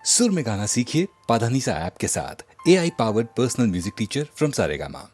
सुर में गाना सीखिए पाधानीसा ऐप के साथ। AI powered personal music teacher from Saregama.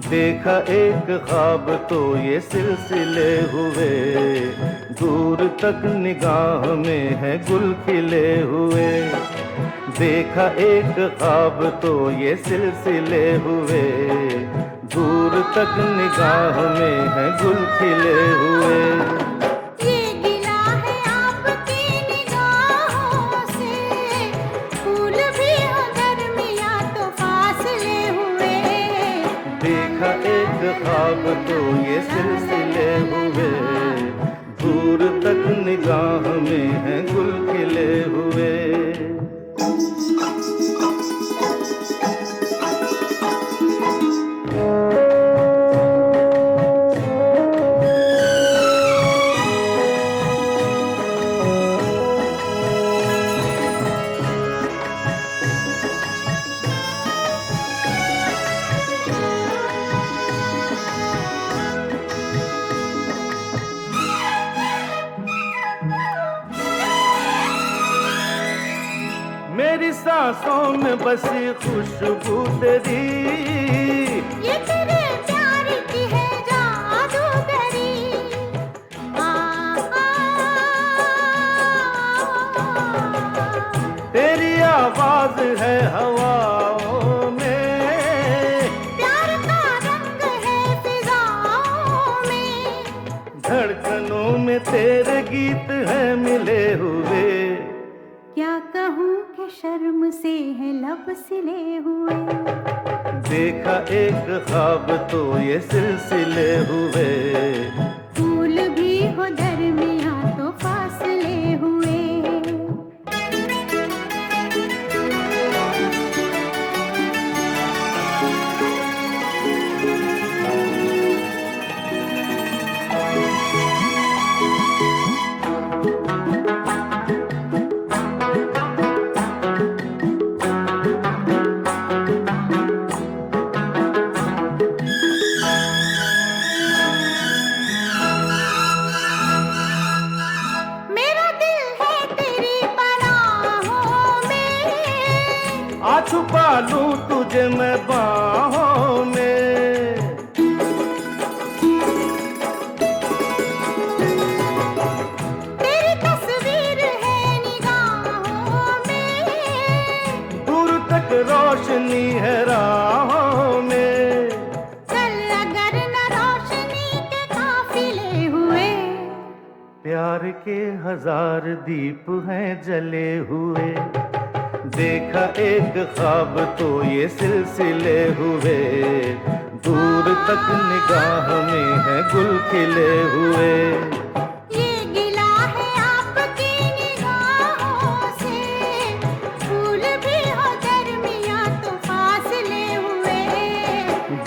देखा एक ख्वाब तो ये सिलसिले हुए, दूर तक निगाह में है गुल खिले हुए। देखा एक ख्वाब तो ये सिलसिले हुए, दूर तक निगाह में है गुल खिले हुए। ख्वाब तो ये सिलसिले हुए, दूर तक निगाह में है गुल खिले हुए। मेरी सांसों में बसी खुशबू तेरी, ये तेरे प्यार की है जादूगरी। तेरी आवाज है हवाओं में, प्यार का रंग है फिजाओं में, धड़कनों में तेरे गीत है मिले हुए। क्या कहूँ कि शर्म से है लब सिले हुए। देखा एक ख्वाब तो ये सिलसिले हुए, फूल भी हो दरमियां तो फासले हुए। आ छुपा लूं तुझे मैं बाहों में, तेरी तस्वीर है निगाहों में, दूर तक रोशनी है राहों में। चल अगर न रोशनी के काफिले हुए, प्यार के हजार दीप हैं जले हुए। देखा एक ख्वाब तो ये सिलसिले हुए, दूर तक निगाह में है गुल खिले हुए। ये गिला है आपकी निगाहों से, फूल भी हो दरमियां तो फासले हुए।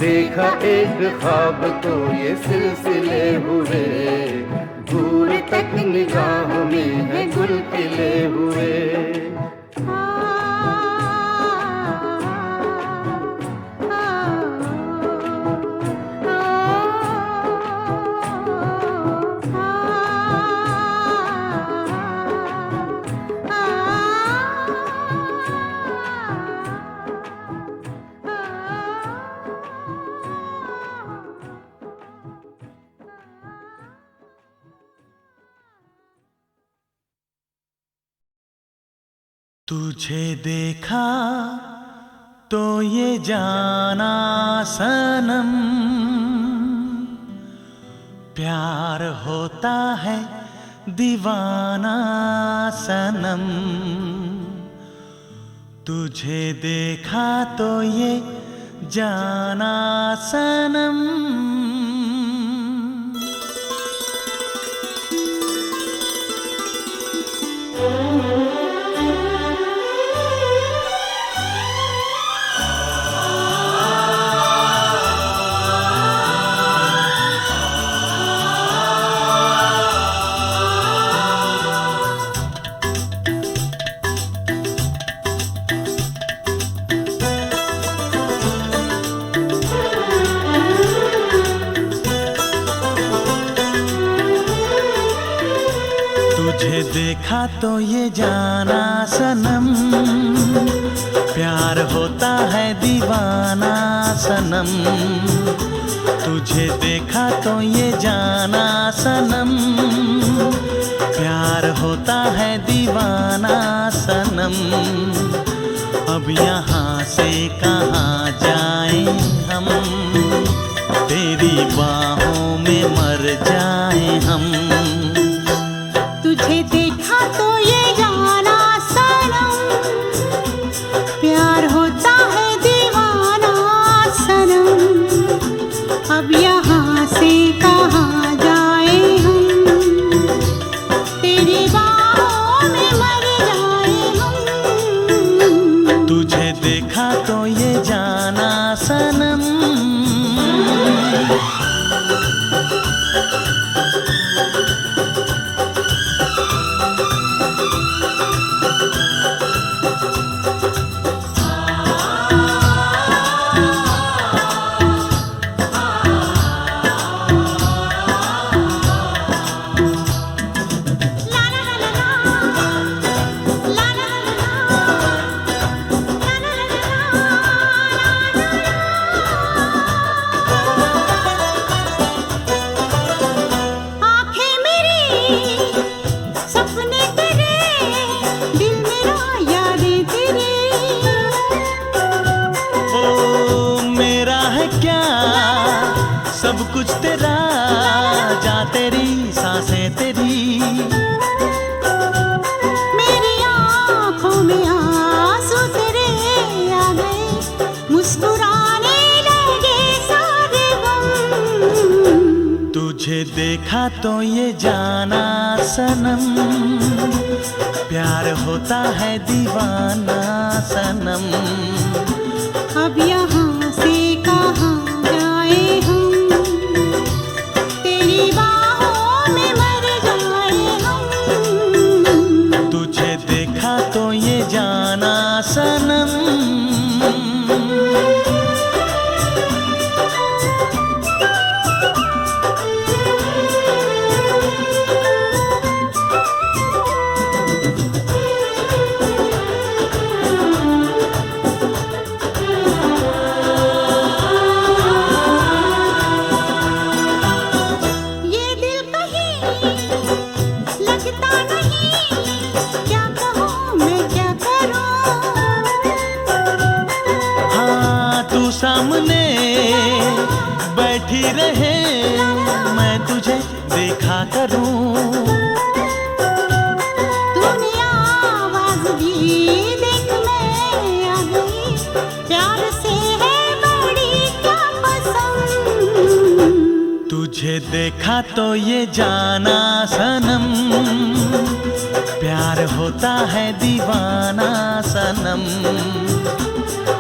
देखा एक ख्वाब तो ये सिलसिले हुए, दूर तक निगाह में है गुल खिले हुए। तुझे देखा तो ये जाना सनम, प्यार होता है दीवाना सनम। तुझे देखा तो ये जाना सनम। तुझे देखा तो ये जाना सनम, प्यार होता है दीवाना सनम। तुझे देखा तो ये जाना सनम, प्यार होता है दीवाना सनम। अब यहाँ से कहाँ जाएं हम, तेरी बाहों में मर जाएं हम। तुझे देखा तो ये जाना सनम, प्यार होता है दीवाना सनम। अब यहाँ से कहाँ जाए हम, तेरी बाहों में मर जाए हम। तुझे देखा तो ये जाना सनम। सब कुछ तेरा, जा तेरी सांसें तेरी। मेरी आँखों में आंसू तेरे आ गए, मुस्कुराने लगे सारे गम। तुझे देखा तो ये जाना सनम, प्यार होता है दीवाना सनम। अब यहाँ से कहाँ जाए हम, तेरी बाहों में मर जाए हम। तुझे देखा तो ये जाना सनम। सामने बैठी रहे, मैं तुझे देखा करूं। तूने आवाज दी, देख मैं आ गई, प्यार से है बड़ी क्या पसंद। तुझे देखा तो ये जाना सनम, प्यार होता है दीवाना सनम।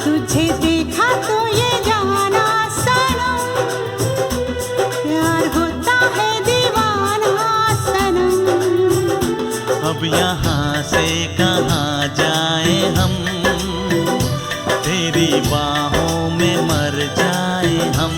तुझे देखा तो ये जाना सनम, प्यार होता है दीवाना सनम। अब यहाँ से कहाँ जाए हम, तेरी बाहों में मर जाए हम।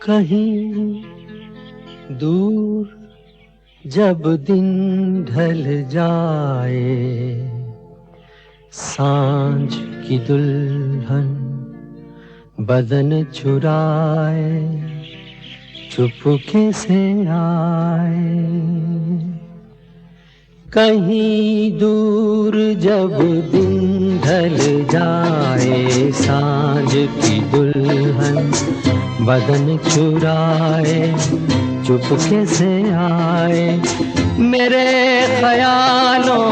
कहीं दूर जब दिन ढल जाए, सांझ की दुल्हन बदन चुराए चुपके से आए। कहीं दूर जब दिन ढल जाए, सांझ की दुल्हन बदन चुराए चुपके से आए। मेरे ख्यालों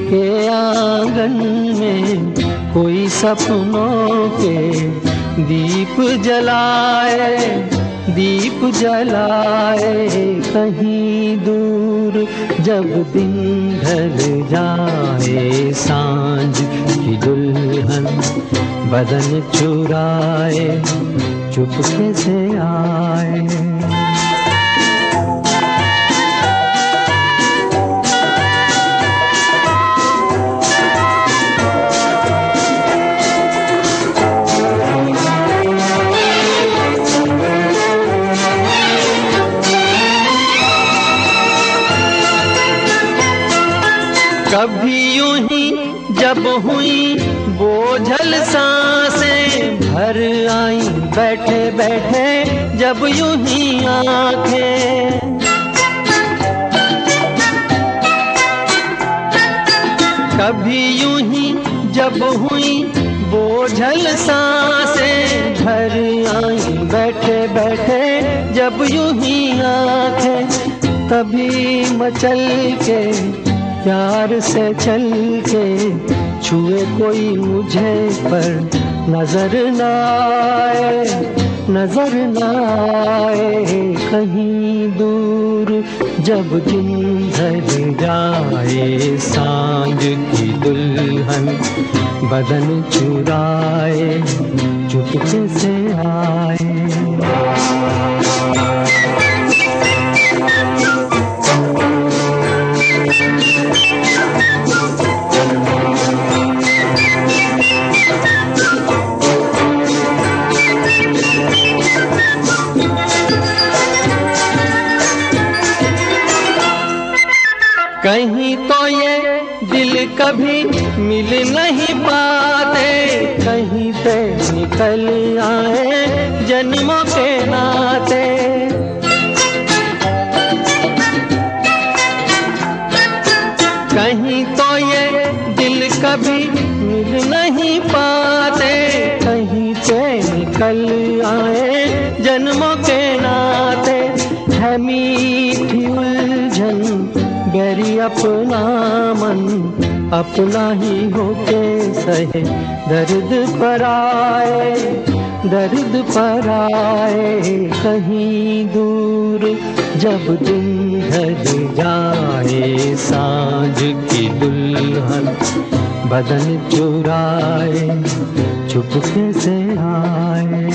के आंगन में कोई सपनों के दीप जलाए, दीप जलाए। कहीं दूर जब दिन ढल जाए, सांझ की दुल्हन बदन चुराए चुपके से आए। कभी यूं ही जब हुई बोझल सांसें भर आई, बैठे बैठे जब यूं ही आंखें। कभी यूं ही जब हुई बोझल सांसें भर आई, बैठे बैठे जब यूं ही आंखें। तभी मचल के प्यार से चल के छुए कोई मुझे पर नजर न आए, नजर न आए। कहीं दूर जब दिन ढल जाए, सांझ की दुल्हन बदन चुराए चुपके से आए। कहीं तो ये दिल कभी मिल नहीं पाते, कहीं पे निकल आए जन्मों के नाते। कहीं तो ये दिल कभी मिल नहीं पाते, कहीं पे निकल आए जन्मों के नाते। है मीठी उलझन गैरी अपना मन, अपना ही होके सहे दर्द पर आए, दर्द पर आए। कहीं दूर जब दिन ढल जाए, सांझ की दुल्हन बदन चुराए चुपके से आए।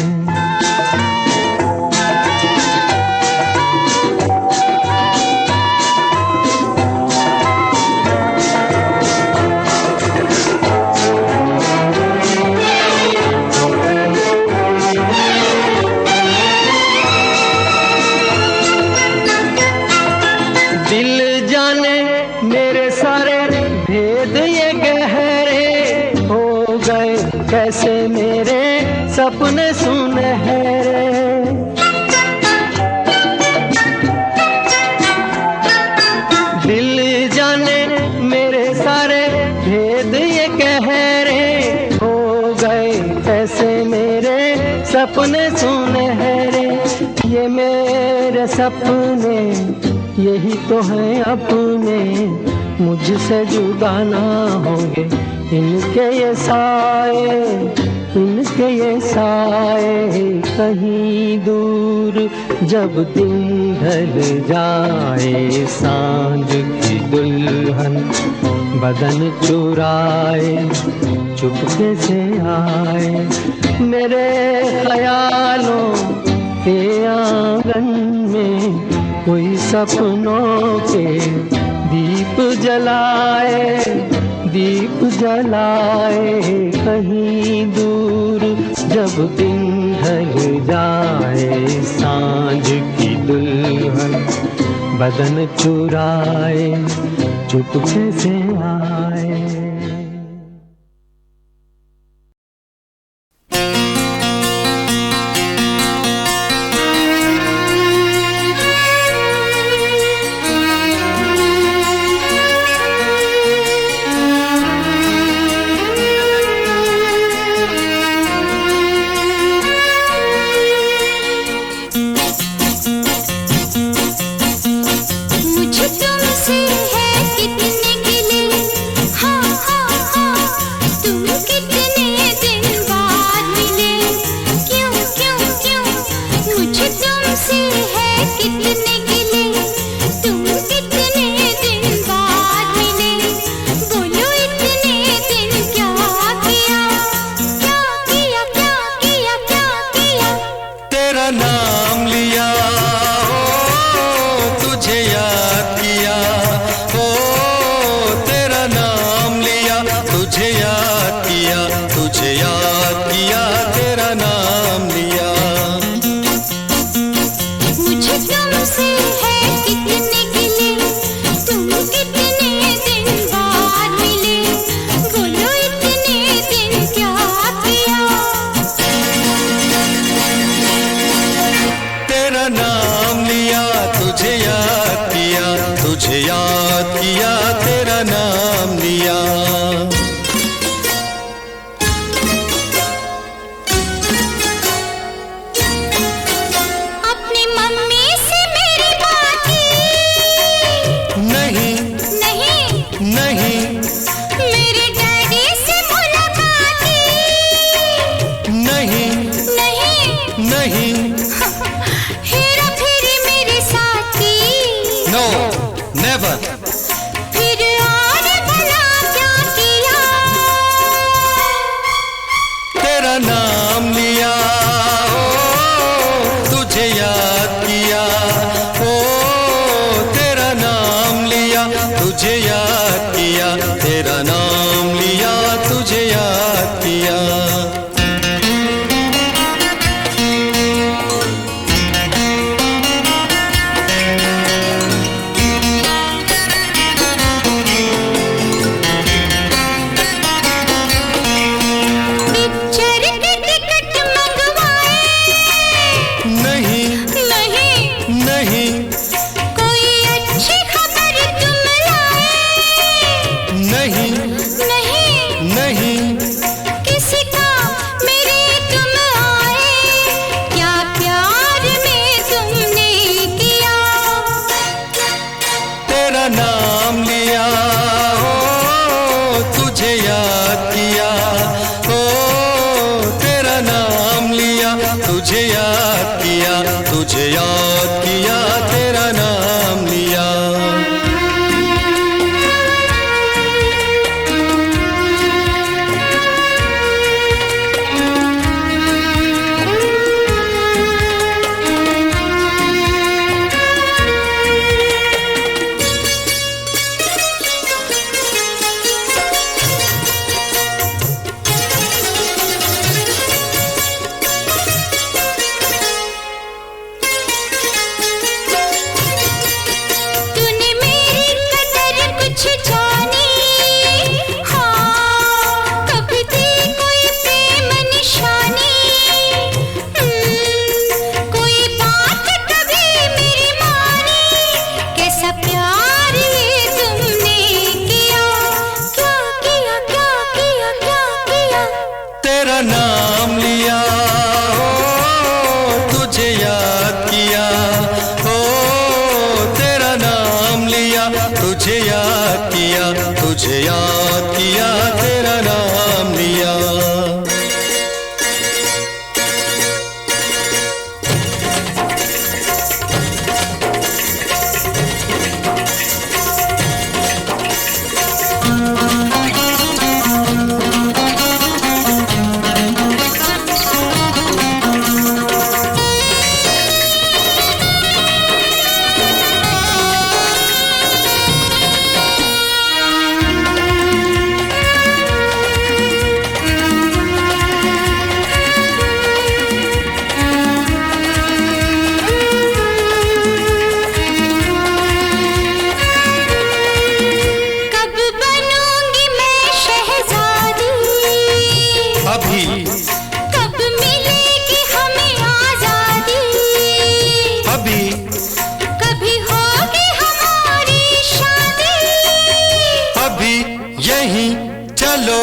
दिल जाने मेरे सारे भेद ये गहरे हो गए, कैसे मेरे सपने सुनहरे। दिल जाने मेरे सारे भेद ये गहरे हो गए, कैसे मेरे सपने सुनहरे। ये मेरे सपने यही तो है अपने, मुझसे जुदा ना होंगे इनके ये साए, इनके ये साए। कहीं दूर जब दिन ढल जाए, सांझ की दुल्हन बदन चुराए चुपके से आए। मेरे ख्यालों के आंगन में कोई सपनों के दीप जलाए, दीप जलाए। कहीं दूर जब दिन ढल जाए सांझ की दुल्हन बदन चुराए चुपके से आए। लो,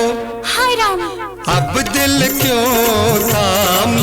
हाय राम, अब दिल क्यों थाम